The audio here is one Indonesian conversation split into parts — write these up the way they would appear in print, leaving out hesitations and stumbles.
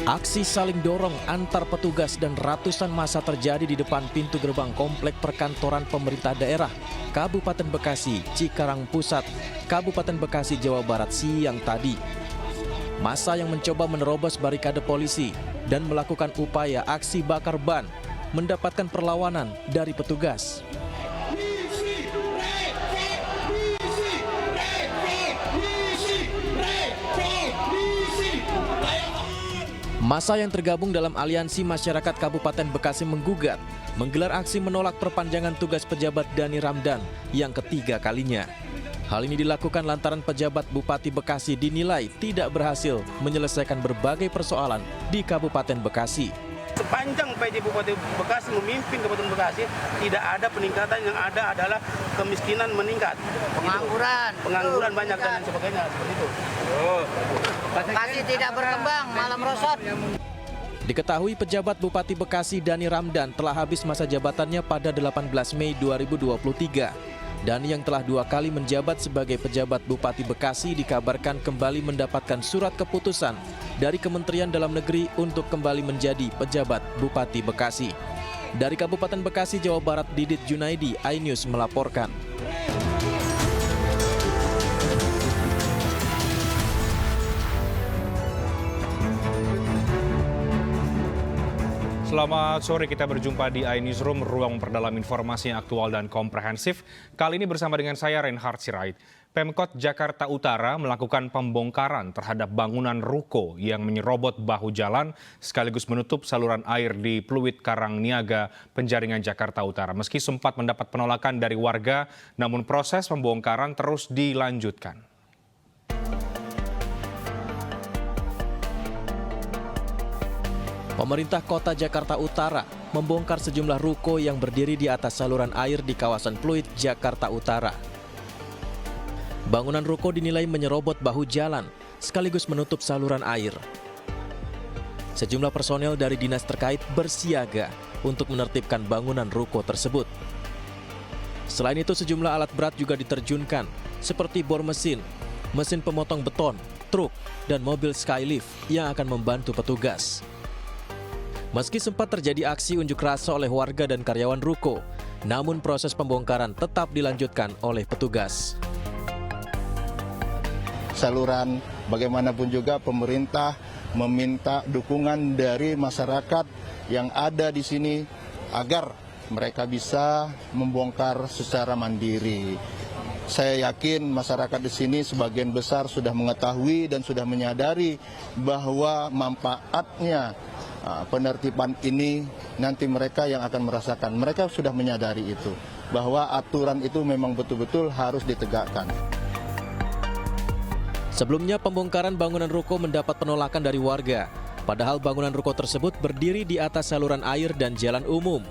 Aksi saling dorong antar petugas dan ratusan massa terjadi di depan pintu gerbang komplek perkantoran pemerintah daerah Kabupaten Bekasi, Cikarang Pusat, Kabupaten Bekasi, Jawa Barat siang tadi. Massa yang mencoba menerobos barikade polisi dan melakukan upaya aksi bakar ban mendapatkan perlawanan dari petugas. Massa yang tergabung dalam Aliansi Masyarakat Kabupaten Bekasi menggugat, menggelar aksi menolak perpanjangan tugas pejabat Dhani Ramdan yang ketiga kalinya. Hal ini dilakukan lantaran pejabat Bupati Bekasi dinilai tidak berhasil menyelesaikan berbagai persoalan di Kabupaten Bekasi. Sepanjang PJ Bupati Bekasi memimpin Kabupaten Bekasi, tidak ada peningkatan, yang ada adalah kemiskinan meningkat. Pengangguran banyak dan lain sebagainya, seperti itu. Bekasi tidak berkembang, malah merosot. Diketahui pejabat Bupati Bekasi Dhani Ramdan telah habis masa jabatannya pada 18 Mei 2023. Dhani yang telah 2 kali menjabat sebagai pejabat Bupati Bekasi dikabarkan kembali mendapatkan surat keputusan dari Kementerian Dalam Negeri untuk kembali menjadi pejabat Bupati Bekasi. Dari Kabupaten Bekasi, Jawa Barat, Didit Junaidi, iNews melaporkan. Selamat sore, kita berjumpa di iNewsroom, ruang memperdalam informasi yang aktual dan komprehensif. Kali ini bersama dengan saya, Reinhard Sirait. Pemkot Jakarta Utara melakukan pembongkaran terhadap bangunan ruko yang menyerobot bahu jalan sekaligus menutup saluran air di Pluit Karangniaga, Penjaringan Jakarta Utara. Meski sempat mendapat penolakan dari warga, namun proses pembongkaran terus dilanjutkan. Pemerintah Kota Jakarta Utara membongkar sejumlah ruko yang berdiri di atas saluran air di kawasan Pluit, Jakarta Utara. Bangunan ruko dinilai menyerobot bahu jalan sekaligus menutup saluran air. Sejumlah personel dari dinas terkait bersiaga untuk menertibkan bangunan ruko tersebut. Selain itu, sejumlah alat berat juga diterjunkan seperti bor mesin, mesin pemotong beton, truk, dan mobil skylift yang akan membantu petugas. Meski sempat terjadi aksi unjuk rasa oleh warga dan karyawan ruko, namun proses pembongkaran tetap dilanjutkan oleh petugas. Saluran bagaimanapun juga pemerintah meminta dukungan dari masyarakat yang ada di sini agar mereka bisa membongkar secara mandiri. Saya yakin masyarakat di sini sebagian besar sudah mengetahui dan sudah menyadari bahwa manfaatnya penertiban ini nanti mereka yang akan merasakan. Mereka sudah menyadari itu, bahwa aturan itu memang betul-betul harus ditegakkan. Sebelumnya pembongkaran bangunan ruko mendapat penolakan dari warga. Padahal bangunan ruko tersebut berdiri di atas saluran air dan jalan umum.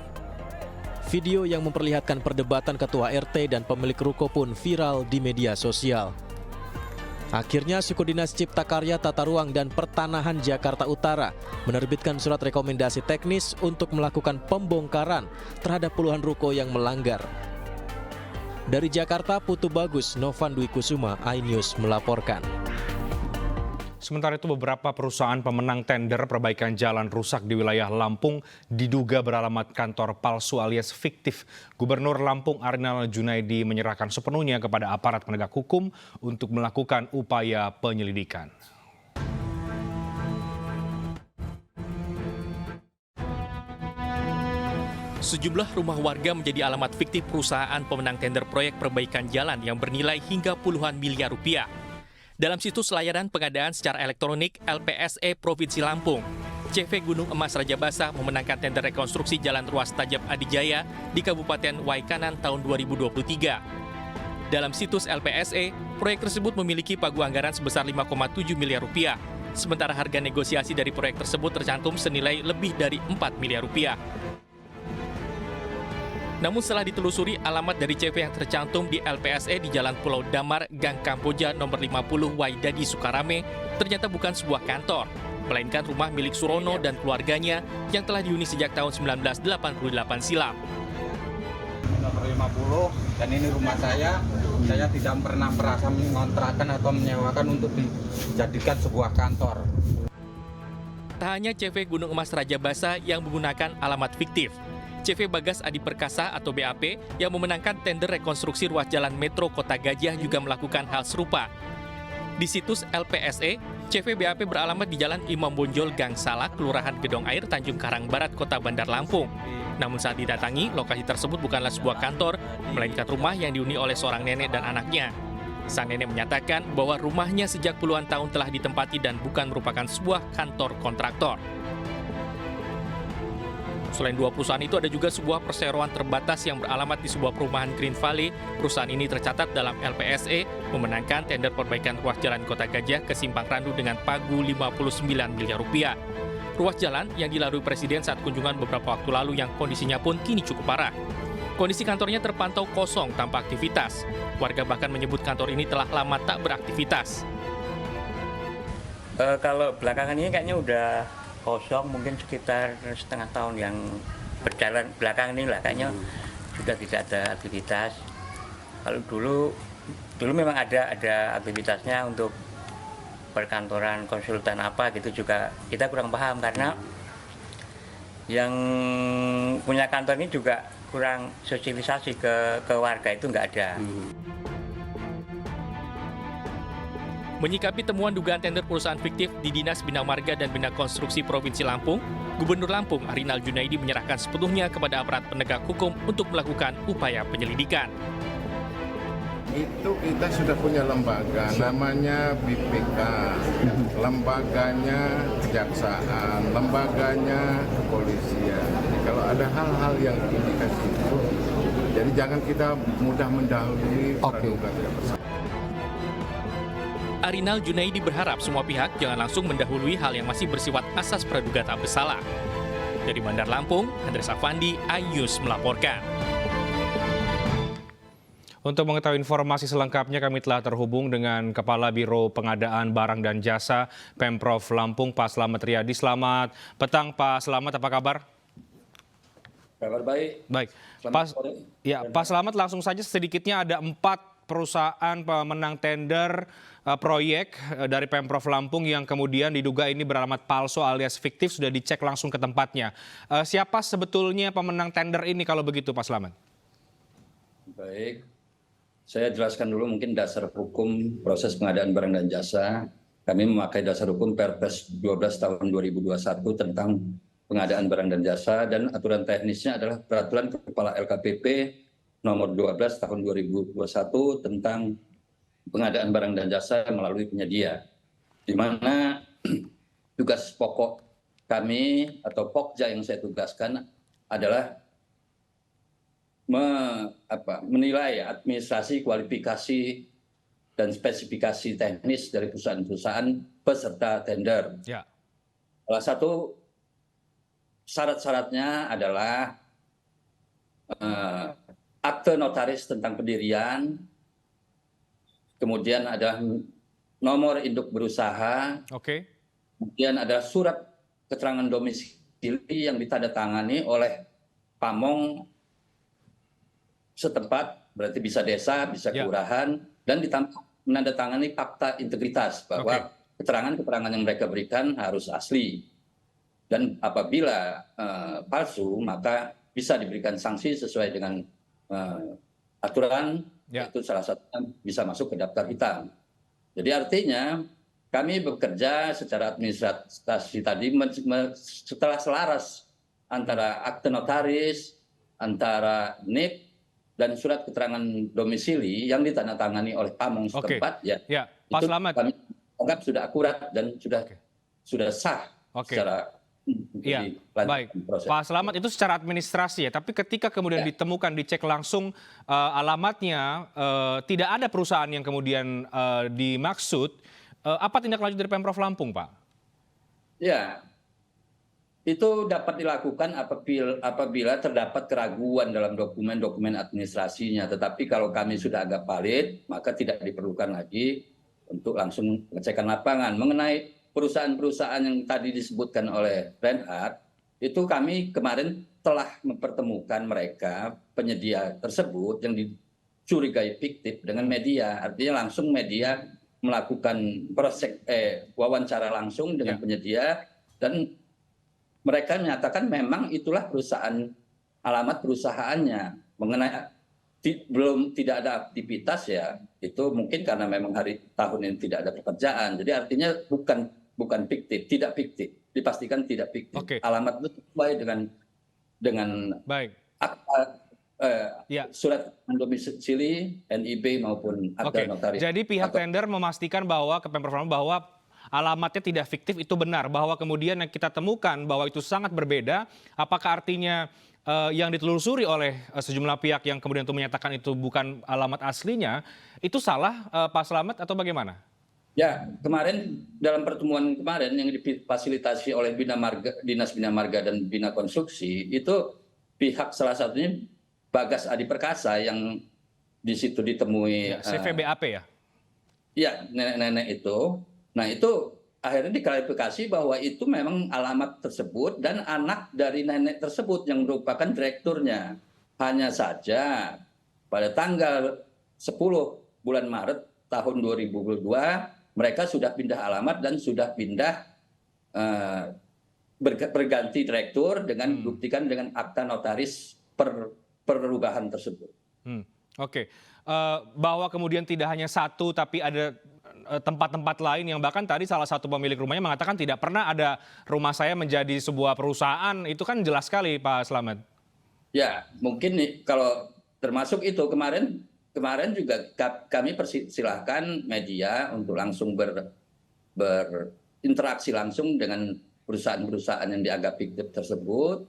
Video yang memperlihatkan perdebatan ketua RT dan pemilik ruko pun viral di media sosial. Akhirnya Suku Dinas Cipta Karya Tata Ruang dan Pertanahan Jakarta Utara menerbitkan surat rekomendasi teknis untuk melakukan pembongkaran terhadap puluhan ruko yang melanggar. Dari Jakarta, Putu Bagus, Novan Dwi Kusuma, iNews melaporkan. Sementara itu, beberapa perusahaan pemenang tender perbaikan jalan rusak di wilayah Lampung diduga beralamat kantor palsu alias fiktif. Gubernur Lampung Arinal Junaidi menyerahkan sepenuhnya kepada aparat penegak hukum untuk melakukan upaya penyelidikan. Sejumlah rumah warga menjadi alamat fiktif perusahaan pemenang tender proyek perbaikan jalan yang bernilai hingga puluhan miliar rupiah. Dalam situs layanan pengadaan secara elektronik LPSE Provinsi Lampung, CV Gunung Emas Raja Basah memenangkan tender rekonstruksi jalan ruas Tajab Adijaya di Kabupaten Waikanan tahun 2023. Dalam situs LPSE, proyek tersebut memiliki pagu anggaran sebesar 5,7 miliar rupiah, sementara harga negosiasi dari proyek tersebut tercantum senilai lebih dari 4 miliar rupiah. Namun setelah ditelusuri alamat dari CV yang tercantum di LPSE di Jalan Pulau Damar, Gang Kamboja nomor 50 Waidadi Sukarame, ternyata bukan sebuah kantor, melainkan rumah milik Surono dan keluarganya yang telah dihuni sejak tahun 1988 silam. Nomor 50 dan ini rumah saya tidak pernah merasa mengontrakkan atau menyewakan untuk dijadikan sebuah kantor. Tak hanya CV Gunung Emas Raja Basa yang menggunakan alamat fiktif. CV Bagas Adi Perkasa atau BAP yang memenangkan tender rekonstruksi ruas jalan Metro Kota Gajah juga melakukan hal serupa. Di situs LPSE, CV BAP beralamat di Jalan Imam Bonjol Gang Salak, Kelurahan Gedong Air, Tanjung Karang Barat, Kota Bandar Lampung. Namun saat didatangi, lokasi tersebut bukanlah sebuah kantor, melainkan rumah yang dihuni oleh seorang nenek dan anaknya. Sang nenek menyatakan bahwa rumahnya sejak puluhan tahun telah ditempati dan bukan merupakan sebuah kantor kontraktor. Selain dua perusahaan itu, ada juga sebuah perseroan terbatas yang beralamat di sebuah perumahan Green Valley. Perusahaan ini tercatat dalam LPSE memenangkan tender perbaikan ruas jalan Kota Gajah ke Simpang Randu dengan pagu 59 miliar rupiah. Ruas jalan yang dilalui Presiden saat kunjungan beberapa waktu lalu yang kondisinya pun kini cukup parah. Kondisi kantornya terpantau kosong tanpa aktivitas. Warga bahkan menyebut kantor ini telah lama tak beraktivitas. Kalau belakangan ini kayaknya udah kosong, mungkin sekitar setengah tahun yang berjalan belakangan ini lah, kayaknya sudah tidak ada aktivitas. Kalau dulu memang ada aktivitasnya untuk perkantoran, konsultan apa gitu, juga kita kurang paham karena yang punya kantor ini juga kurang sosialisasi ke warga, itu nggak ada. Menyikapi temuan dugaan tender perusahaan fiktif di Dinas Bina Marga dan Bina Konstruksi Provinsi Lampung, Gubernur Lampung Arinal Junaidi menyerahkan sepenuhnya kepada aparat penegak hukum untuk melakukan upaya penyelidikan. Itu kita sudah punya lembaga, namanya BPK, lembaganya kejaksaan, lembaganya kepolisian. Jadi kalau ada hal-hal yang indikasi itu, jadi jangan kita mudah mendahului praduga tidak bersalah. Arinal Junaidi berharap semua pihak jangan langsung mendahului hal yang masih bersifat asas praduga tak bersalah. Dari Bandar Lampung, Andres Afandi, iNews melaporkan. Untuk mengetahui informasi selengkapnya, kami telah terhubung dengan Kepala Biro Pengadaan Barang dan Jasa Pemprov Lampung, Pak Slamet Riyadi. Selamat petang, Pak Slamet, apa kabar? Kabar baik. Baik, Pak Slamet, langsung saja sedikitnya ada 4 perusahaan pemenang tender proyek dari Pemprov Lampung yang kemudian diduga ini beralamat palsu alias fiktif, sudah dicek langsung ke tempatnya. Siapa sebetulnya pemenang tender ini kalau begitu, Pak Slamet? Baik, saya jelaskan dulu mungkin dasar hukum proses pengadaan barang dan jasa. Kami memakai dasar hukum Perpres 12 tahun 2021 tentang pengadaan barang dan jasa, dan aturan teknisnya adalah Peraturan Kepala LKPP nomor 12 tahun 2021 tentang pengadaan barang dan jasa melalui penyedia, di mana tugas pokok kami atau Pokja yang saya tugaskan adalah menilai administrasi, kualifikasi, dan spesifikasi teknis dari perusahaan-perusahaan peserta tender. Ya. Salah satu syarat-syaratnya adalah akte notaris tentang pendirian, kemudian ada nomor induk berusaha, kemudian ada surat keterangan domisili yang ditandatangani oleh pamong setempat, berarti bisa desa, bisa kelurahan, dan menandatangani fakta integritas bahwa keterangan-keterangan yang mereka berikan harus asli. Dan apabila palsu, maka bisa diberikan sanksi sesuai dengan aturan. Itu salah satunya bisa masuk ke daftar hitam. Jadi artinya kami bekerja secara administrasi tadi setelah selaras antara akte notaris, antara NIK, dan surat keterangan domisili yang ditandatangani oleh pamong setempat. Pak itu Slamet. kami anggap sudah akurat dan sudah sah secara baik. Pak Slamet, itu secara administrasi ya, tapi ketika kemudian ditemukan, dicek langsung alamatnya, tidak ada perusahaan yang kemudian dimaksud, apa tindak lanjut dari Pemprov Lampung, Pak? Ya, itu dapat dilakukan apabila terdapat keraguan dalam dokumen-dokumen administrasinya, tetapi kalau kami sudah agak valid, maka tidak diperlukan lagi untuk langsung pengecekan lapangan. Mengenai perusahaan-perusahaan yang tadi disebutkan oleh Reinhard, itu kami kemarin telah mempertemukan mereka, penyedia tersebut yang dicurigai fiktif dengan media. Artinya langsung media melakukan proses wawancara langsung dengan penyedia, dan mereka menyatakan memang itulah alamat perusahaannya. Mengenai belum tidak ada aktivitas ya, itu mungkin karena memang tahun ini tidak ada pekerjaan. Jadi artinya bukan fiktif, tidak fiktif, dipastikan tidak fiktif. Alamat itu sesuai dengan akta surat domisili, NIB maupun akta notaris. Jadi pihak tender memastikan bahwa ke Pemprov Lampung bahwa alamatnya tidak fiktif itu benar, bahwa kemudian yang kita temukan bahwa itu sangat berbeda. Apakah artinya yang ditelusuri oleh sejumlah pihak yang kemudian itu menyatakan itu bukan alamat aslinya, itu salah, Pak Slamet, atau bagaimana? Ya, kemarin dalam pertemuan kemarin yang difasilitasi oleh Dinas Bina Marga dan Bina Konstruksi, itu pihak salah satunya Bagas Adi Perkasa yang di situ ditemui. CVBAP ya? Iya, nenek-nenek itu. Nah itu akhirnya diklarifikasi bahwa itu memang alamat tersebut dan anak dari nenek tersebut yang merupakan direkturnya. Hanya saja pada tanggal 10 bulan Maret tahun 2022 mereka sudah pindah alamat dan sudah pindah berganti direktur dengan buktikan dengan akta notaris perubahan tersebut. Bahwa kemudian tidak hanya satu tapi ada tempat-tempat lain yang bahkan tadi salah satu pemilik rumahnya mengatakan tidak pernah ada rumah saya menjadi sebuah perusahaan, itu kan jelas sekali Pak Slamet. Ya, mungkin nih, kalau termasuk itu kemarin juga kami persilahkan media untuk langsung berinteraksi langsung dengan perusahaan-perusahaan yang dianggap fiktif tersebut,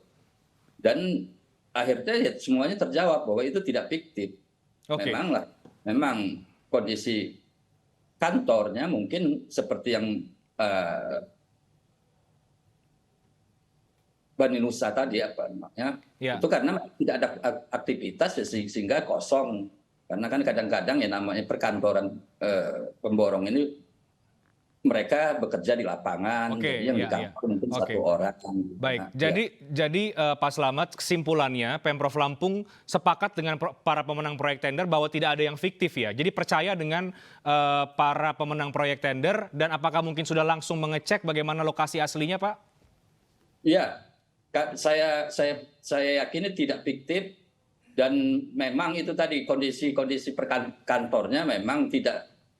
dan akhirnya ya semuanya terjawab bahwa itu tidak fiktif. Memang kondisi kantornya mungkin seperti yang Bani Nusa tadi itu karena tidak ada aktivitas sehingga kosong, karena kan kadang-kadang ya namanya perkantoran pemborong ini mereka bekerja di lapangan, jadi yang di kantor mungkin satu orang. Baik, jadi Pak Slamet, kesimpulannya Pemprov Lampung sepakat dengan para pemenang proyek tender bahwa tidak ada yang fiktif ya. Jadi percaya dengan para pemenang proyek tender, dan apakah mungkin sudah langsung mengecek bagaimana lokasi aslinya, Pak? Iya, saya yakini tidak fiktif, dan memang itu tadi kondisi kantornya memang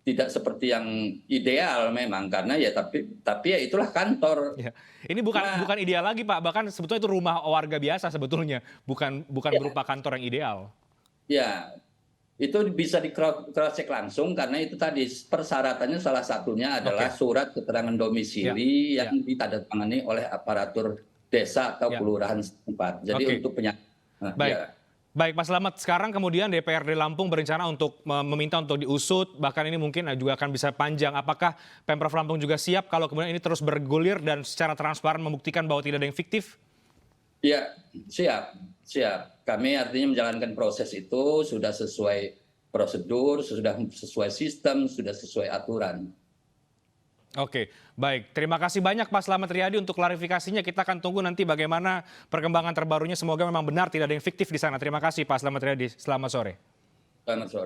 tidak seperti yang ideal memang, karena ya tapi ya itulah kantor. Ya. Ini bukan ideal lagi Pak, bahkan sebetulnya itu rumah warga biasa sebetulnya, bukan berupa kantor yang ideal. Ya, itu bisa di cross check langsung, karena itu tadi persyaratannya salah satunya adalah surat keterangan domisili yang ditandatangani oleh aparatur desa atau kelurahan setempat. Jadi untuk Baik, Pak Slamet, sekarang kemudian DPRD Lampung berencana untuk meminta untuk diusut, bahkan ini mungkin juga akan bisa panjang. Apakah Pemprov Lampung juga siap kalau kemudian ini terus bergulir dan secara transparan membuktikan bahwa tidak ada yang fiktif? Ya, siap. Kami artinya menjalankan proses itu sudah sesuai prosedur, sudah sesuai sistem, sudah sesuai aturan. Oke, baik. Terima kasih banyak Pak Slamet Riyadi untuk klarifikasinya. Kita akan tunggu nanti bagaimana perkembangan terbarunya. Semoga memang benar tidak ada yang fiktif di sana. Terima kasih Pak Slamet Riyadi. Selamat sore. Selamat sore.